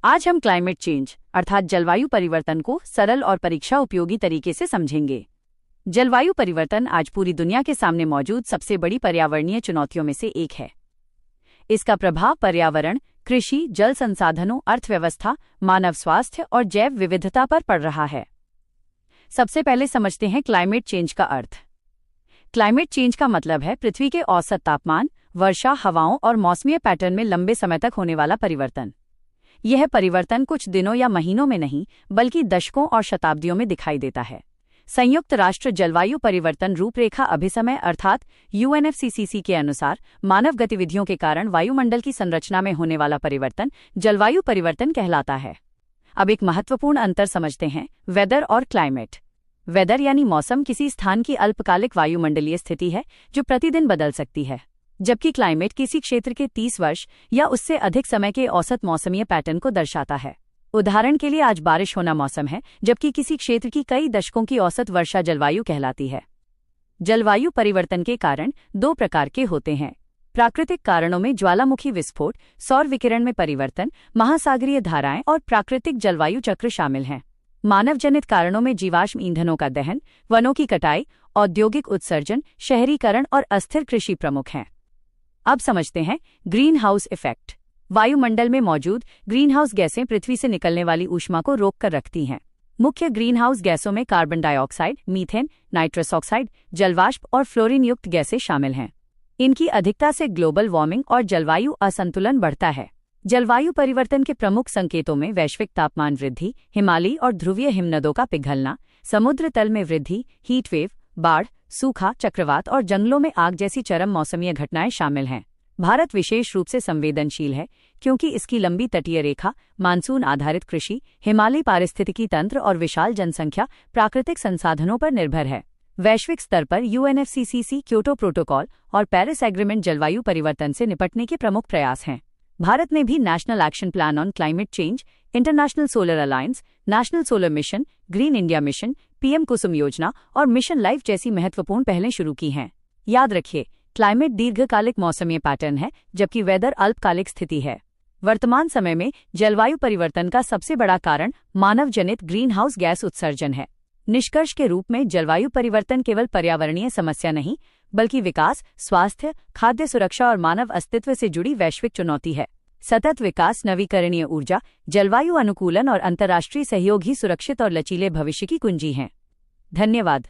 आज हम climate change अर्थात जलवायु परिवर्तन को सरल और परीक्षा उपयोगी तरीके से समझेंगे। जलवायु परिवर्तन आज पूरी दुनिया के सामने मौजूद सबसे बड़ी पर्यावरणीय चुनौतियों में से एक है। इसका प्रभाव पर्यावरण, कृषि, जल संसाधनों, अर्थव्यवस्था, मानव स्वास्थ्य और जैव विविधता पर पड़ रहा है। सबसे पहले समझते हैं क्लाइमेट चेंज का अर्थ। क्लाइमेट चेंज का मतलब है पृथ्वी के औसत तापमान, वर्षा, हवाओं और मौसमीय पैटर्न में लंबे समय तक होने वाला परिवर्तन। यह परिवर्तन कुछ दिनों या महीनों में नहीं, बल्कि दशकों और शताब्दियों में दिखाई देता है। संयुक्त राष्ट्र जलवायु परिवर्तन रूपरेखा अभिसमय अर्थात UNFCCC के अनुसार मानव गतिविधियों के कारण वायुमंडल की संरचना में होने वाला परिवर्तन जलवायु परिवर्तन कहलाता है। अब एक महत्वपूर्ण अंतर समझते हैं, वेदर और क्लाइमेट। वेदर यानी मौसम किसी स्थान की अल्पकालिक वायुमंडलीय स्थिति है जो प्रतिदिन बदल सकती है, जबकि क्लाइमेट किसी क्षेत्र के 30 वर्ष या उससे अधिक समय के औसत मौसमीय पैटर्न को दर्शाता है। उदाहरण के लिए आज बारिश होना मौसम है, जबकि किसी क्षेत्र की कई दशकों की औसत वर्षा जलवायु कहलाती है। जलवायु परिवर्तन के कारण दो प्रकार के होते हैं। प्राकृतिक कारणों में ज्वालामुखी विस्फोट, सौर विकिरण में परिवर्तन, महासागरीय धाराएं और प्राकृतिक जलवायु चक्र शामिल हैं। मानव जनित कारणों में जीवाश्म ईंधनों का दहन, वनों की कटाई, औद्योगिक उत्सर्जन, शहरीकरण और अस्थिर कृषि प्रमुख हैं। अब समझते हैं ग्रीन हाउस इफेक्ट। वायुमंडल में मौजूद ग्रीन हाउस गैसें पृथ्वी से निकलने वाली ऊष्मा को रोक कर रखती हैं। मुख्य ग्रीन हाउस गैसों में carbon dioxide, methane, nitrous oxide, जलवाष्प और फ्लोरीन युक्त गैसें शामिल हैं। इनकी अधिकता से ग्लोबल वार्मिंग और जलवायु असंतुलन बढ़ता है। जलवायु परिवर्तन के प्रमुख संकेतों में वैश्विक तापमान वृद्धि, हिमालयी और ध्रुवीय हिमनदों का पिघलना, समुद्र तल में वृद्धि, हीट वेव, बाढ़, सूखा, चक्रवात और जंगलों में आग जैसी चरम मौसमीय घटनाएं शामिल हैं। भारत विशेष रूप से संवेदनशील है क्योंकि इसकी लंबी तटीय रेखा, मानसून आधारित कृषि, हिमालयी पारिस्थितिकी तंत्र और विशाल जनसंख्या प्राकृतिक संसाधनों पर निर्भर है। वैश्विक स्तर पर UNFCCC, क्योटो प्रोटोकॉल और पेरिस एग्रीमेंट जलवायु परिवर्तन से निपटने के प्रमुख प्रयास हैं। भारत ने भी national action plan on climate change, international solar alliance, national solar mission, green India mission, PM कुसुम योजना और मिशन लाइफ जैसी महत्वपूर्ण पहलें शुरू की हैं। याद रखिए, क्लाइमेट दीर्घकालिक मौसमीय पैटर्न है, जबकि वेदर अल्पकालिक स्थिति है। वर्तमान समय में जलवायु परिवर्तन का सबसे बड़ा कारण मानव जनित ग्रीन हाउस गैस उत्सर्जन है। निष्कर्ष के रूप में जलवायु परिवर्तन केवल पर्यावरणीय समस्या नहीं, बल्कि विकास, स्वास्थ्य, खाद्य सुरक्षा और मानव अस्तित्व से जुड़ी वैश्विक चुनौती है। सतत विकास, नवीकरणीय ऊर्जा, जलवायु अनुकूलन और अंतर्राष्ट्रीय सहयोग ही सुरक्षित और लचीले भविष्य की कुंजी हैं। धन्यवाद।